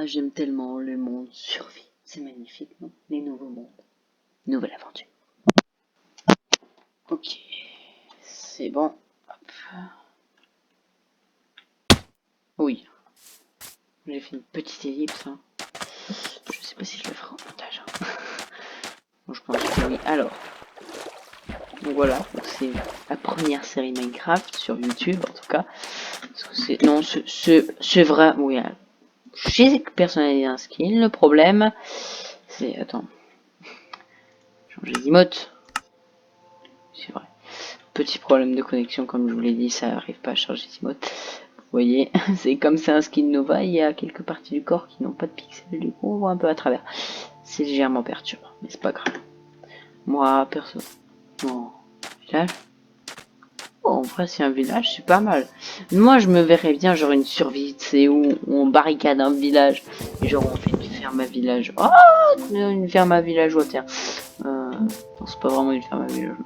Ah, j'aime tellement le monde survie. C'est magnifique, non? Les nouveaux mondes. Nouvelle aventure. Ok. C'est bon. Hop. Oui. J'ai fait une petite ellipse. Hein. Je sais pas si je le ferai en montage. Hein. Bon, je pense que oui. Alors. Donc voilà. C'est la première série Minecraft sur YouTube, en tout cas. Parce que c'est... Non, c'est vrai. Oui. J'ai personnalisé un skin. Le problème, c'est... Attends. Changer d'emote. C'est vrai. Petit problème de connexion, comme je vous l'ai dit, ça arrive pas à charger d'emote. Vous voyez, c'est comme c'est un skin Nova, il y a quelques parties du corps qui n'ont pas de pixels, du coup on voit un peu à travers. C'est légèrement perturbant, mais c'est pas grave. Moi, perso... Bon, village. Oh, en vrai, c'est un village, c'est pas mal. Moi, je me verrais bien, genre une survie, c'est où on barricade un village, et genre on fait une ferme à village. Oh, une ferme à villageois, tiens. Non, c'est pas vraiment une ferme à village,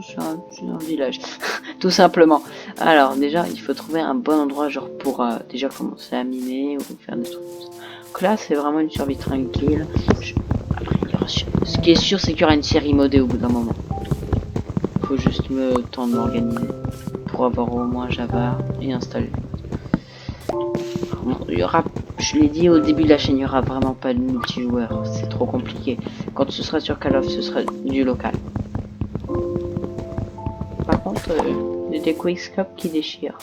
c'est un village, tout simplement. Alors, déjà, il faut trouver un bon endroit, genre pour déjà commencer à miner ou faire des trucs comme ça. Donc là, c'est vraiment une survie tranquille. Après, ce qui est sûr, c'est qu'il y aura une série modée au bout d'un moment. Faut juste me temps de m'organiser pour avoir au moins Java et installer. Il y aura, je l'ai dit au début de la chaîne, il n'y aura vraiment pas de multijoueur, c'est trop compliqué. Quand ce sera sur Call of, ce sera du local. Par contre, il y a des quickscope qui déchirent.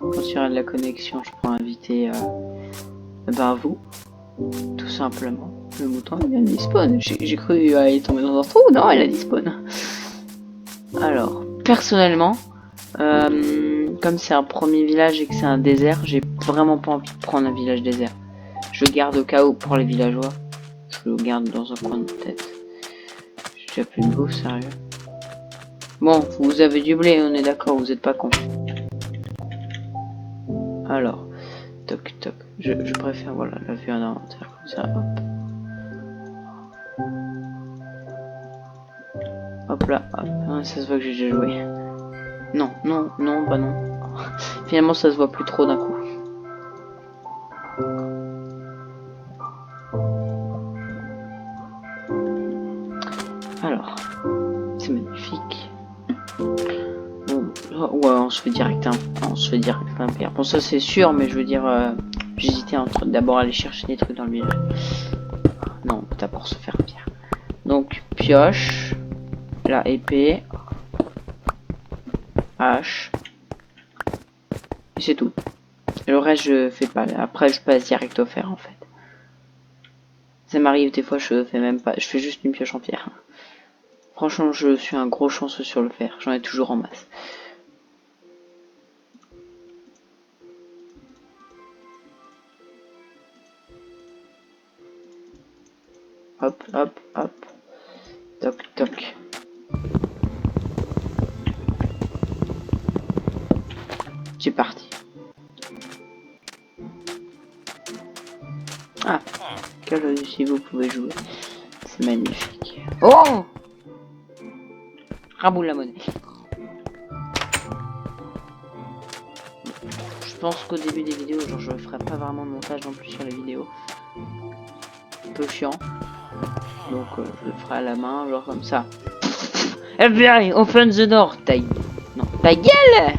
Quand il y aura de la connexion, je pourrais inviter vous, tout simplement. Le mouton il vient de despawn. J'ai cru il est tombé dans un trou. Non, il a despawn. Alors, personnellement, comme c'est un premier village et que c'est un désert, j'ai vraiment pas envie de prendre un village désert. Je le garde au cas où pour les villageois. Je le garde dans un coin de tête. J'ai déjà plus de bouffe, sérieux. Bon, vous avez du blé, on est d'accord, vous êtes pas con. Alors, toc toc. Je préfère, voilà, la vue en inventaire comme ça, hop. Hop là, hop. Ah, ça se voit que j'ai déjà joué. Non, non, non, bah non. Finalement, ça se voit plus trop d'un coup. Alors, c'est magnifique. Bon, ouais, on se fait direct on se fait direct un pierre. Bon, ça c'est sûr, mais je veux dire, j'hésitais entre d'abord aller chercher des trucs dans le village. Non, d'abord se faire pierre. Donc, pioche, la épée, hache, et c'est tout. Et le reste, je fais pas. Après, je passe direct au fer en fait. Ça m'arrive des fois, je fais même pas. Je fais juste une pioche en pierre. Franchement, je suis un gros chanceux sur le fer. J'en ai toujours en masse. Hop, hop, hop. Toc, toc. C'est parti. Ah, quel si vous pouvez jouer. C'est magnifique. Oh, raboule la monnaie. Je pense qu'au début des vidéos, genre, je ferai pas vraiment de montage non plus sur les vidéos. Un peu chiant. Donc, je le ferai à la main, genre comme ça. FBI, open the door. Non, ta gueule.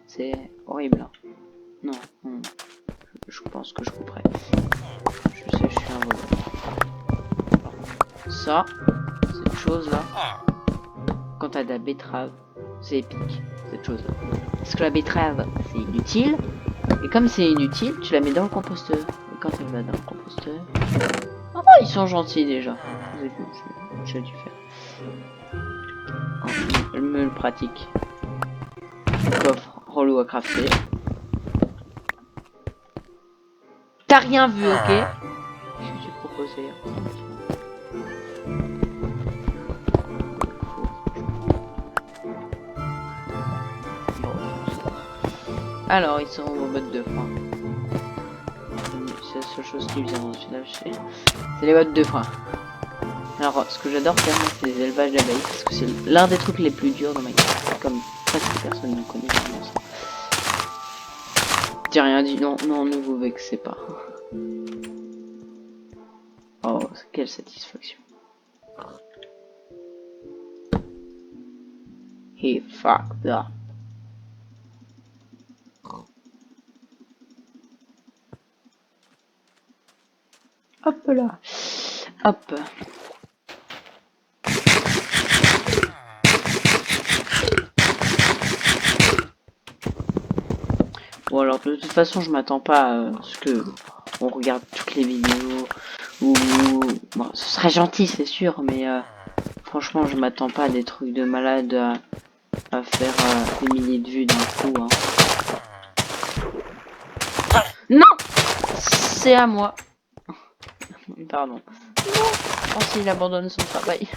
C'est horrible. Hein. Non, non. Je pense que je couperai. Je sais, je suis un voleur. Ça, cette chose là, quand t'as de la betterave, c'est épique, cette chose là. Parce que la betterave, c'est inutile. Et comme c'est inutile, tu la mets dans le composteur. Et quand elle va dans le composteur... Ah, ils sont gentils déjà. Vous avez vu, j'ai dû faire. Oh, je me le pratique. Coffre relou à crafter. T'as rien vu, ok? Qu'est-ce que tu proposais? Alors, ils sont au mode de frein. C'est la seule chose qui vient dans ce village, c'est les modes de frein. Alors, ce que j'adore faire, c'est les élevages d'abeilles, parce que c'est l'un des trucs les plus durs dans Minecraft, comme presque personne ne connaît vraiment ça. J'ai rien dit, non, non, ne vous vexez pas. Oh, quelle satisfaction. He fucked up. Hop là. Hop. Bon alors de toute façon je m'attends pas à ce que on regarde toutes les vidéos ou bon, ce serait gentil c'est sûr mais franchement je m'attends pas à des trucs de malade à faire des milliers de vues d'un coup hein. Non, c'est à moi. Pardon. Non. Oh s'il abandonne son travail,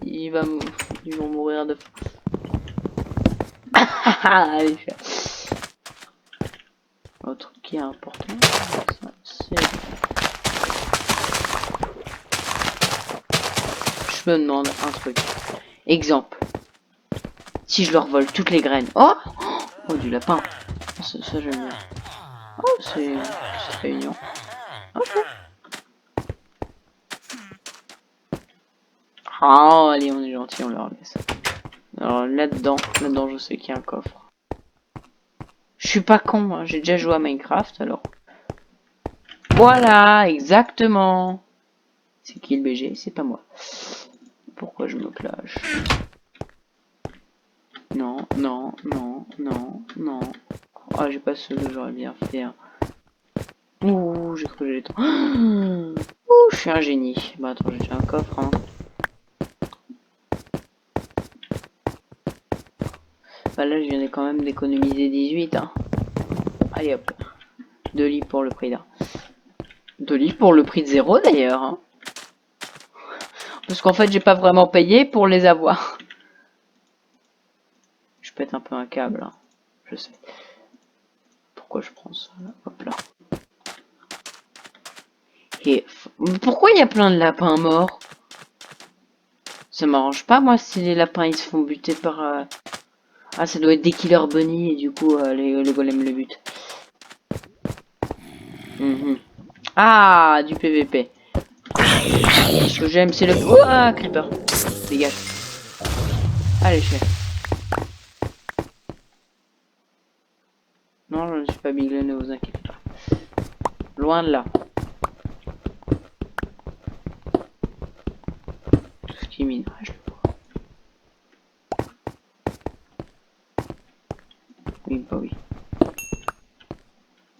ils vont mourir de faim. Allez, autre qui est important, c'est... Je me demande un truc. Exemple. Si je leur vole toutes les graines. Oh, oh du lapin. Ça j'aime bien. Oh, c'est réunion. Ok. Oh, allez, on est gentil, on leur laisse. Alors là-dedans, je sais qu'il y a un coffre. Je suis pas con, hein, j'ai déjà joué à Minecraft, alors. Voilà, exactement. C'est qui le BG? C'est pas moi. Pourquoi je me clash? Non, non, non, non, non. Oh, j'ai pas ce que j'aurais bien fait. Hein. Ouh, j'ai cru que j'allais tomber. Ouh, je suis un génie. Bah attends, j'ai déjà un coffre. Hein. Bah là, je viens quand même d'économiser 18. Hein. Allez hop. 2 lits pour le prix d'un. 2 lits pour le prix de 0 d'ailleurs. Hein. Parce qu'en fait, j'ai pas vraiment payé pour les avoir. Je pète un peu un câble. Hein. Je sais. Pourquoi je prends ça là? Hop là. Et pourquoi il y a plein de lapins morts? Ça m'arrange pas moi si les lapins ils se font buter par... Ah ça doit être des killer bunny et du coup les golems le butent. Ah du PVP. Ce que j'aime c'est le... Ouah creeper. Dégage. Allez chef. Non je ne suis pas biglé, ne vous inquiétez pas. Loin de là. Tout ce qui mine, je le vois. Oui bah oui.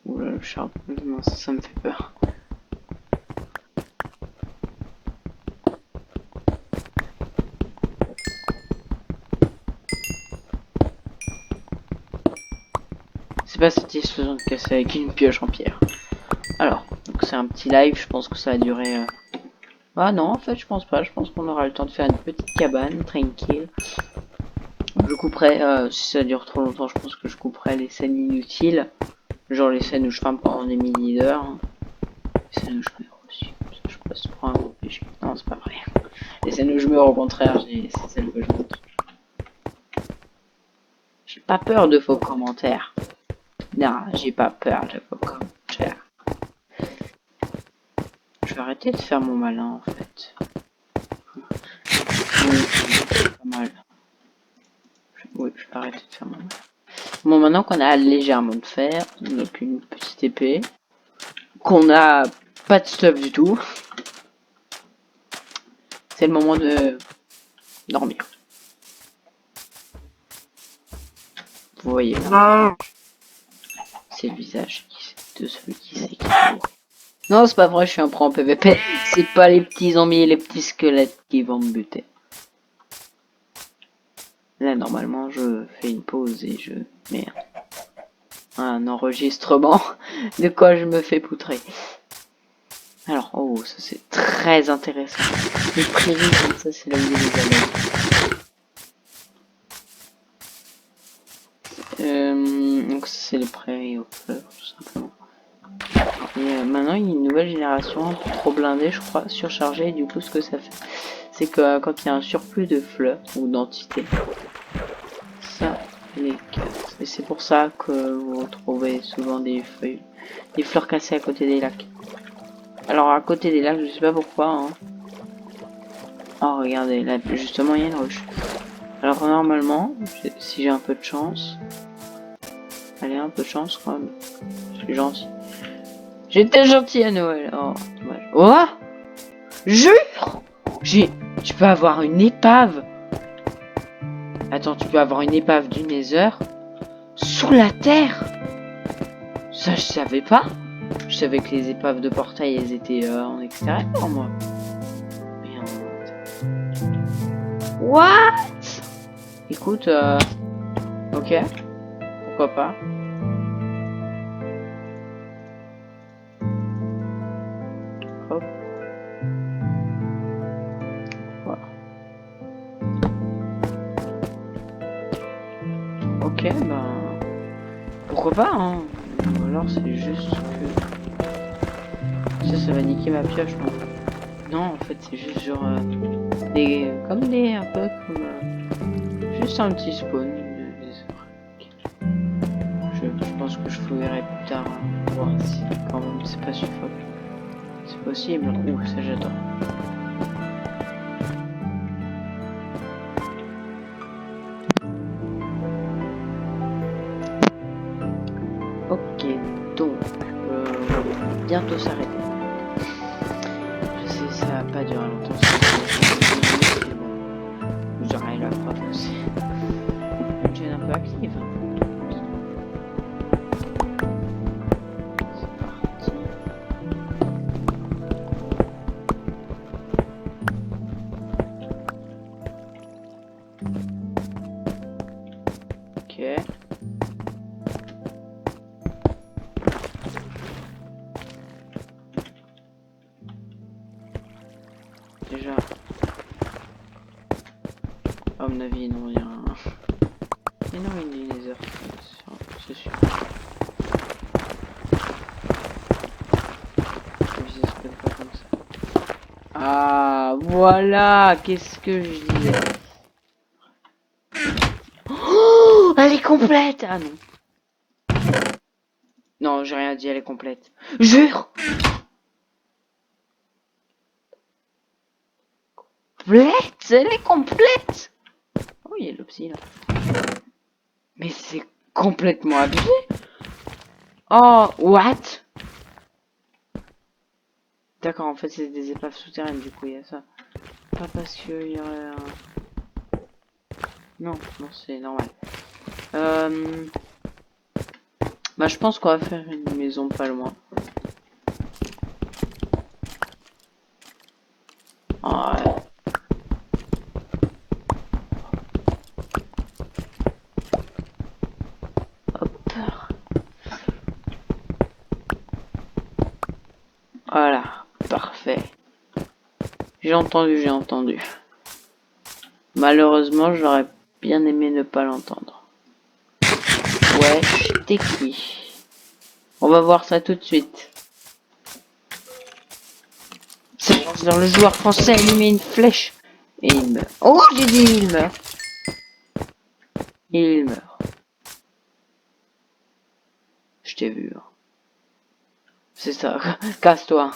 Oula le charbon, non ça me fait peur. C'est pas satisfaisant de casser avec une pioche en pierre. Alors, donc c'est un petit live, je pense que ça a duré... Ah non, en fait, je pense pas. Je pense qu'on aura le temps de faire une petite cabane, tranquille. Je couperai, si ça dure trop longtemps, je pense que je couperai les scènes inutiles. Genre les scènes où je farm pendant des milliers d'heures. Les scènes où je meurs aussi. Je passe pour un gros péché. Non, c'est pas vrai. Les scènes où je meurs, au contraire, c'est celles que je montre. J'ai pas peur de faux commentaires. Non, j'ai pas peur de faux commentaires. Je vais arrêter de faire mon malin, en fait. Oui, pas mal. Oui, je vais arrêter de faire mon malin. Bon, maintenant qu'on a légèrement de fer, donc une petite épée, qu'on a pas de stuff du tout, c'est le moment de dormir. Vous voyez là, c'est le visage de celui qui sait qu'il faut. Non, c'est pas vrai, je suis un pro en PVP. C'est pas les petits zombies et les petits squelettes qui vont me buter. Là, normalement, je fais une pause et je mets un enregistrement de quoi je me fais poutrer. Alors, oh, ça c'est très intéressant. Les prairies comme ça, c'est là où il y a les abeilles. Donc c'est les prairies aux fleurs, tout simplement. Et maintenant, il y a une nouvelle génération un peu trop blindée, je crois, surchargée. Et du coup, ce que ça fait, c'est que quand il y a un surplus de fleurs ou d'entités, ça les casse. Et c'est pour ça que vous retrouvez souvent des feuilles, des fleurs cassées à côté des lacs. Alors à côté des lacs, je sais pas pourquoi. Hein. Oh regardez, là justement il y a une roche. Alors normalement, si j'ai un peu de chance, allez un peu de chance quand même. Je suis gentil. J'étais gentil à Noël. Oh dommage. Oh, jure. Tu peux avoir une épave. Attends, tu peux avoir une épave du Nether sous la terre. Ça, je savais pas. Je savais que les épaves de portail, elles étaient en extérieur, moi. Merde. What? Écoute, ok. Pourquoi pas. Hop. Voilà. Ok, ben... Pourquoi pas, hein. Ou alors c'est juste que... Ça va niquer ma pioche, non? Non, en fait, c'est juste genre... des... Comme des... Un peu comme... juste un petit spawn. Je pense que je fouillerai plus tard. Hein, voir si quand même c'est pas suffisant. C'est possible. Ouh, ça j'adore. Ok, donc on va bientôt s'arrêter. Je sais ça va pas durer longtemps. C'est bon. Vous aurez la preuve que c'est une chaîne un peu active. C'est parti. Ok. Déjà, à mon avis, non, il y a un... Mais non, il y a des heures, c'est sûr. Pas comme ça. Ah, voilà, qu'est-ce que je disais. Oh, elle est complète. Ah non. Non, j'ai rien dit, elle est complète. Jure. Complète, elle est complète. Oh, il y a l'opsie là. Mais c'est complètement abusé. Oh, what? D'accord, en fait, c'est des épaves souterraines, du coup, il y a ça. Pas parce qu'il y aurait un... Non, non, c'est normal. Bah, je pense qu'on va faire une maison pas loin. Ah, ouais. Hop. Voilà, parfait. J'ai entendu, j'ai entendu. Malheureusement, j'aurais bien aimé ne pas l'entendre. Ouais, t'es qui? On va voir ça tout de suite. C'est dans le joueur français, il met une flèche. Et il meurt. Oh, j'ai dit il meurt. Il meurt. Je t'ai vu. Hein. C'est ça. Casse-toi.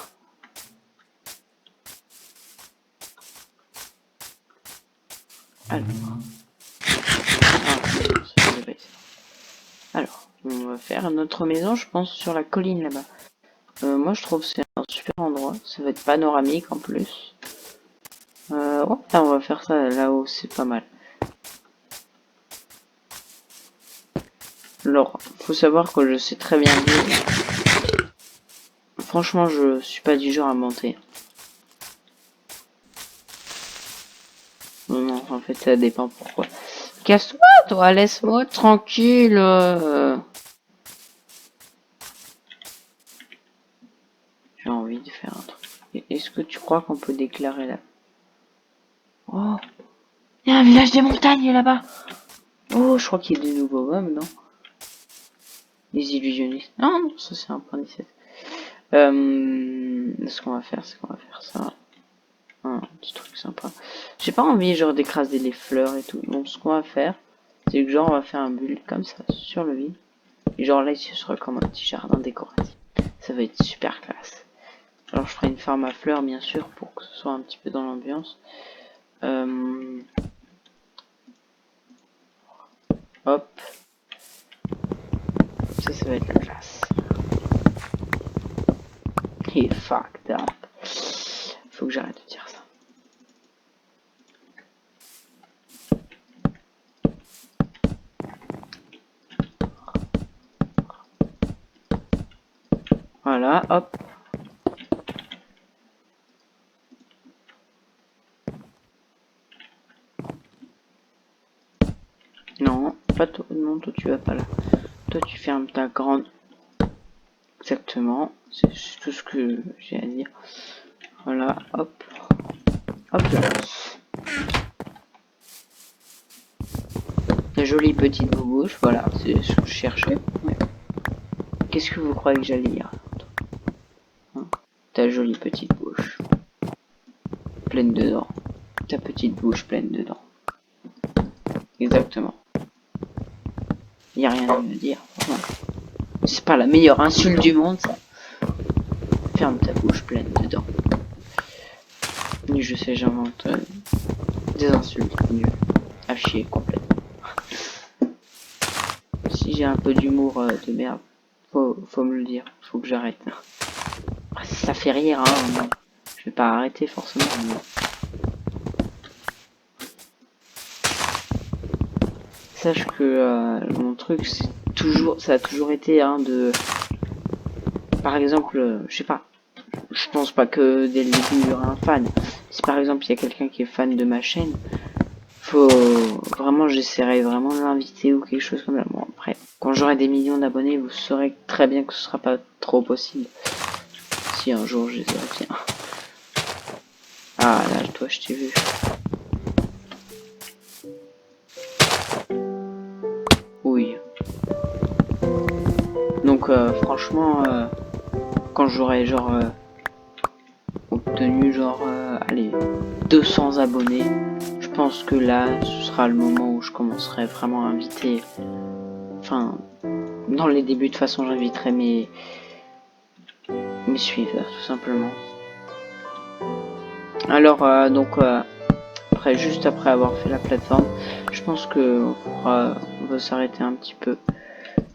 Alors. Alors, on va faire notre maison, je pense, sur la colline là-bas. Moi, je trouve que c'est un super endroit. Ça va être panoramique en plus. Ouais, on va faire ça là-haut, c'est pas mal. Alors, faut savoir que je sais très bien vivre. Franchement, je suis pas du genre à monter. Non, non, en fait, ça dépend pourquoi. Casse-toi, toi, laisse-moi tranquille. J'ai envie de faire un truc. Est-ce que tu crois qu'on peut déclarer là? Oh, il y a un village des montagnes là-bas. Oh, je crois qu'il y a des nouveaux mobs, non? Les illusionnistes. Non, non, ça c'est un point 17. Ce qu'on va faire, c'est qu'on va faire ça. Un petit truc sympa. J'ai pas envie, genre, d'écraser les fleurs et tout. Donc, ce qu'on va faire, c'est C'est que genre on va faire un bulle comme ça sur le vide. Et genre là il se sera comme un petit jardin décoratif. Ça va être super classe. Alors je ferai une farm à fleurs bien sûr pour que ce soit un petit peu dans l'ambiance. Hop. Ça va être la classe. Et fucked up. Faut que j'arrête de dire ça. Voilà, hop. Non, pas toi. Non, toi tu vas pas là. Toi tu fermes ta grande. Exactement. C'est tout ce que j'ai à dire. Voilà, hop. Hop là. La jolie petite bouche, voilà, c'est ce que je cherchais. Ouais. Qu'est-ce que vous croyez que j'allais dire, hein? Ta jolie petite bouche. Pleine de dents. Ta petite bouche pleine de dents. Exactement. Y a rien à me dire. Ouais. C'est pas la meilleure insulte du monde, ça. Ferme ta bouche pleine de dents. Et je sais, j'invente des insultes nulles. À chier complètement. Si j'ai un peu d'humour de merde, faut me le dire. Faut que j'arrête. Ça fait rire, hein. Je vais pas arrêter forcément. Mais... sache que mon truc, c'est toujours, ça a toujours été de, par exemple, je sais pas, je pense pas que dès le début il y aura un fan. Si par exemple il y a quelqu'un qui est fan de ma chaîne, faut vraiment, j'essaierai vraiment de l'inviter ou quelque chose comme ça. Bon après, quand j'aurai des millions d'abonnés, vous saurez très bien que ce sera pas trop possible. Si un jour je les aurai bien. Ah là, toi je t'ai vu. Oui. Donc franchement, quand j'aurai genre obtenu genre allez 200 abonnés, je pense que là ce sera le moment où je commencerai vraiment à inviter, enfin dans les débuts de toute façon j'inviterai mes suiveurs tout simplement. Alors donc après, juste après avoir fait la plateforme, je pense que on va s'arrêter un petit peu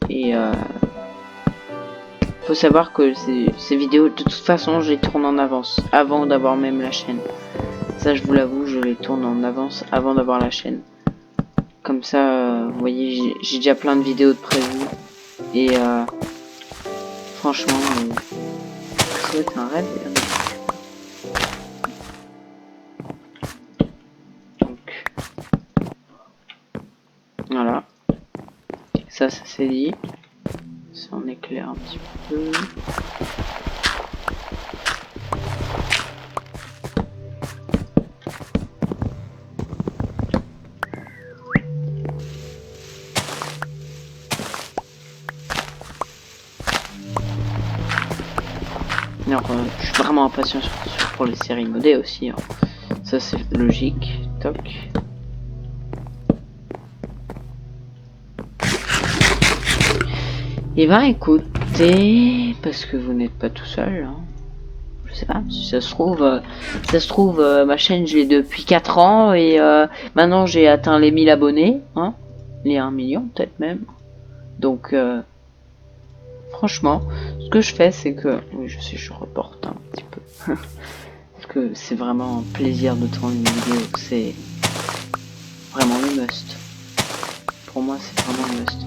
et faut savoir que ces vidéos de toute façon je les tourne en avance avant d'avoir même la chaîne. Ça je vous l'avoue, je les tourne en avance avant d'avoir la chaîne. Comme ça, vous voyez, j'ai déjà plein de vidéos de prévues. Et franchement, ça va être un rêve. Donc, voilà. Ça c'est dit. Ça en éclaire un petit peu. Alors, je suis vraiment impatient pour les séries modées aussi. Hein. Ça c'est logique. Toc. Et ben écoutez, parce que vous n'êtes pas tout seul. Hein. Je sais pas, si ça se trouve, ma chaîne je l'ai depuis 4 ans et maintenant j'ai atteint les 1000 abonnés, hein, les 1 million peut-être même. Donc franchement, ce que je fais c'est que, oui je sais je reporte un petit peu, parce que c'est vraiment un plaisir de tourner une vidéo, c'est vraiment le must. Pour moi c'est vraiment le must.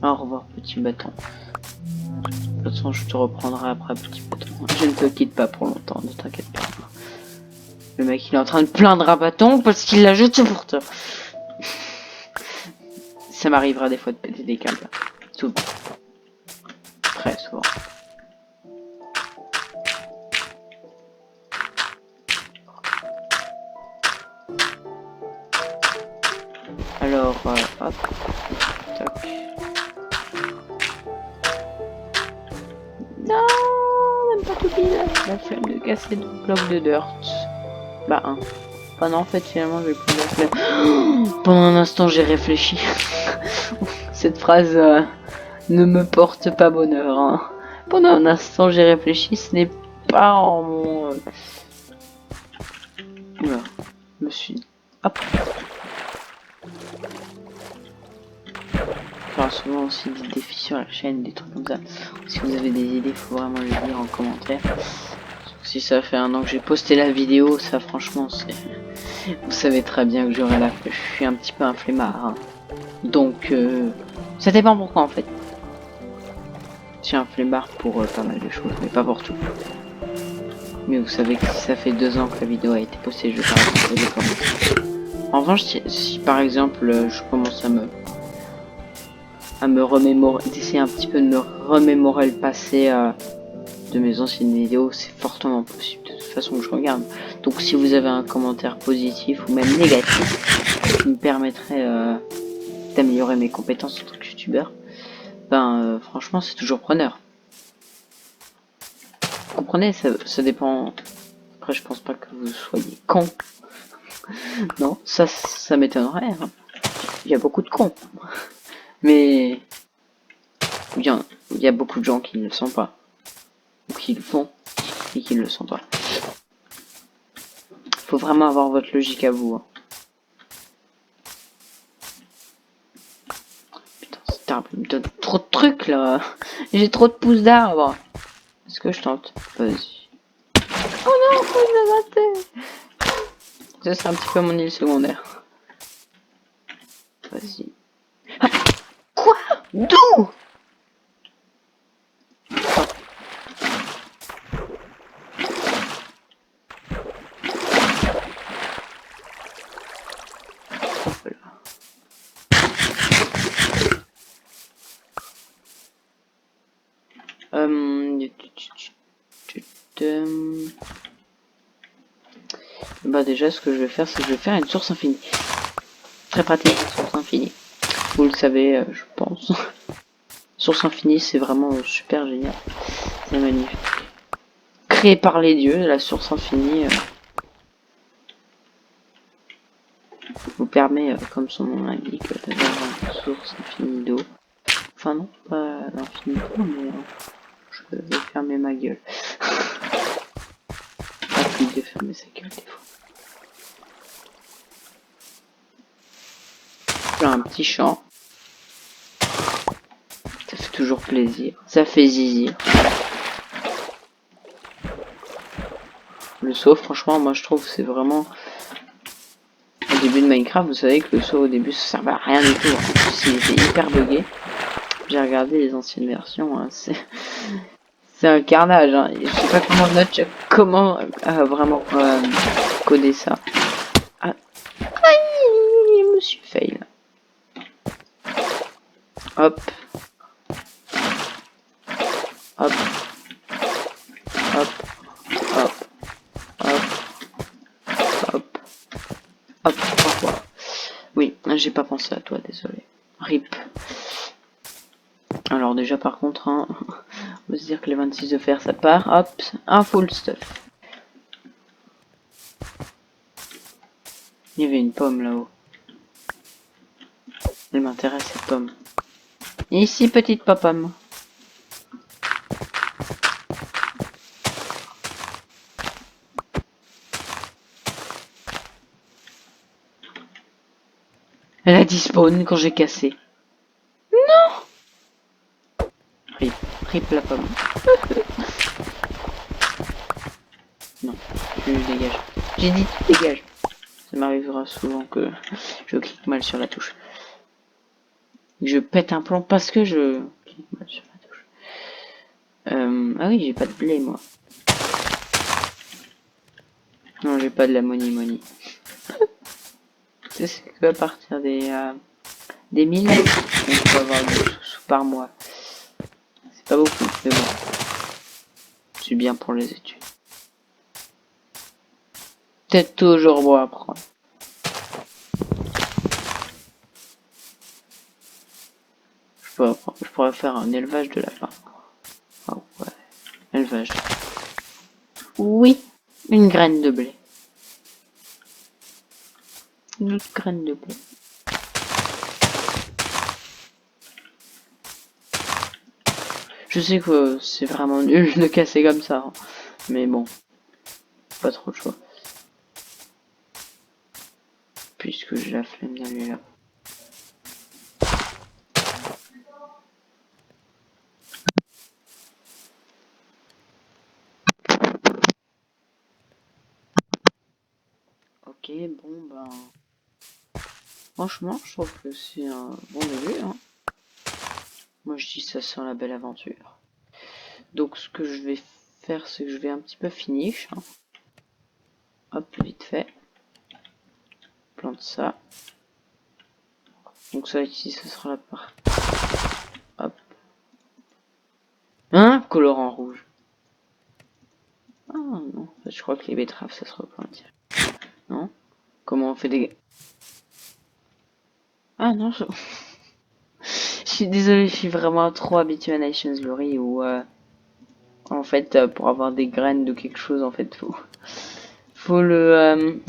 Au revoir petit bâton. De toute façon, je te reprendrai après, petit bâton. Je ne te quitte pas pour longtemps, ne t'inquiète pas. Le mec, il est en train de plaindre à bâton parce qu'il l'a jeté pour toi. Ça m'arrivera des fois de péter des câbles. Souvent. Très souvent. Alors, hop. Tac. Non, même pas tout pile. La flemme de casser 2 blocs de dirt. Bah, 1. Bah non, en fait, finalement, j'ai plus la flemme. Pendant un instant, j'ai réfléchi. Cette phrase ne me porte pas bonheur. Hein. Pendant un instant, j'ai réfléchi. Ce n'est pas en mon... Oula, je me suis... Hop. Enfin, souvent aussi des défis sur la chaîne, des trucs comme ça. Si vous avez des idées, faut vraiment les dire en commentaire. Si ça fait un an que j'ai posté la vidéo, ça franchement c'est... Vous savez très bien que j'aurai la... Je suis un petit peu un flemmard. Hein. Donc, ça dépend pourquoi en fait. Je suis un flemmard pour pas mal de choses, mais pas pour tout. Mais vous savez que si ça fait 2 ans que la vidéo a été postée, je vais pas répondre les commentaires. En revanche, si par exemple je commence à me remémorer, d'essayer un petit peu de me remémorer le passé de mes anciennes vidéos, c'est fortement possible de toute façon que je regarde. Donc si vous avez un commentaire positif ou même négatif qui me permettrait d'améliorer mes compétences en tant que youtubeur, ben franchement c'est toujours preneur. Vous comprenez, ça dépend. Après je pense pas que vous soyez con. Non, ça m'étonnerait. Hein. Il y a beaucoup de cons. Mais il y a beaucoup de gens qui ne le sont pas. Ou qui le font et qui ne le sont pas. Faut vraiment avoir votre logique à vous. Hein. Putain, cet arbre il me donne trop de trucs là. J'ai trop de pousses d'arbres. Est-ce que je tente? Vas-y. Oh non, faut que je raté. Ça c'est un petit peu mon île secondaire. Vas-y. Ah, quoi? D'où? Bah déjà ce que je vais faire c'est que je vais faire une source infinie. Très pratique, source infinie. Vous le savez, je pense. Source infinie c'est vraiment super génial. C'est magnifique. Créé par les dieux, la source infinie vous permet, comme son nom l'indique, d'avoir une source infinie d'eau. Enfin non, pas l'infini d'eau, mais je vais fermer ma gueule. Pas plus de fermer sa gueule des fois. Faire un petit champ. Ça fait toujours plaisir. Ça fait zizir. Le saut, franchement, moi je trouve que c'est vraiment... Au début de Minecraft, vous savez que le saut au début ça servait à rien du tout. En plus, il était hyper bugué. J'ai regardé les anciennes versions, hein. C'est un carnage. Hein. Je sais pas comment vraiment coder ça. Ah. Aïe, je me suis fail. Hop. Hop. Hop. Hop. Hop. Hop. Hop. Au revoir. Oui, j'ai pas pensé à toi, désolé. RIP. Alors déjà par contre, hein, on va se dire que les 26 de fer ça part. Hop, un full stuff. Il y avait une pomme là-haut. Elle m'intéresse cette pomme. Et ici, petite pomme. Elle a dit spawn quand j'ai cassé. Non. Rip la pomme. Non, je dégage. J'ai dit dégage. Ça m'arrivera souvent que je clique mal sur la touche. Je pète un plomb parce que je clique mal sur la touche. Ah oui, j'ai pas de blé moi. Non, j'ai pas de la money. C'est que à partir des 1000, on peut avoir des sous par mois. C'est pas beaucoup, mais bon. C'est bien pour les études. Peut-être toujours bon à prendre. Je pourrais faire un élevage de lapins. Oh ouais, élevage. Oui, une graine de blé. Une autre graine de blé. Je sais que c'est vraiment nul de casser comme ça, hein. Mais bon, pas trop de choix. Puisque j'ai la flemme d'aller là. Ok, bon ben... Franchement, je trouve que c'est un bon début, hein. Moi je dis ça sent la belle aventure. Donc ce que je vais faire, c'est que je vais un petit peu finish, hein. Hop, vite fait. Plante ça. Donc ça ici, ce sera la part. Hop. Hein? Colorant rouge. Ah non, en fait, je crois que les betteraves, ça se replante. Non? Comment on fait des... Ah non, je... je suis désolé, je suis vraiment trop habitué à Nations Glory où... en fait, pour avoir des graines de quelque chose, en fait, faut le...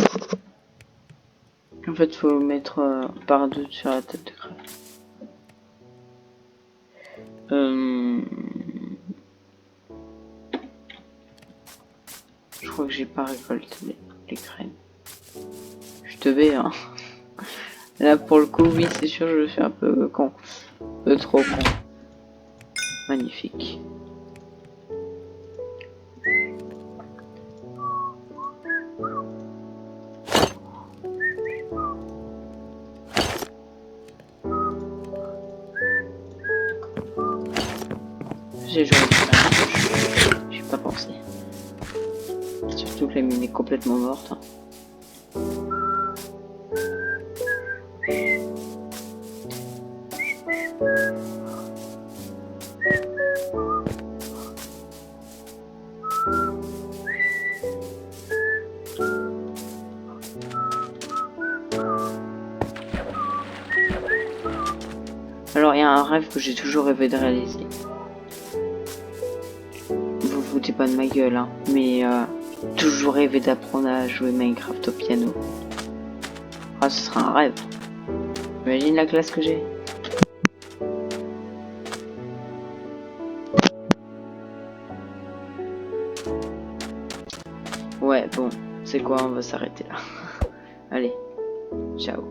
en fait, faut mettre par-dessus sur la tête de crabe. Je crois que j'ai pas récolté les graines. Je te vais, hein. Là, pour le coup, oui, c'est sûr, je suis un peu con. Un peu trop con. Magnifique. J'ai joué j'ai pas pensé. Surtout que la mine est complètement morte, hein. Alors, il y a un rêve que j'ai toujours rêvé de réaliser. Vous foutez pas de ma gueule, hein. Mais, toujours rêvé d'apprendre à jouer Minecraft au piano. Ah, ce sera un rêve. Imagine la classe que j'ai. Ouais, bon, c'est quoi, on va s'arrêter là. Allez, ciao.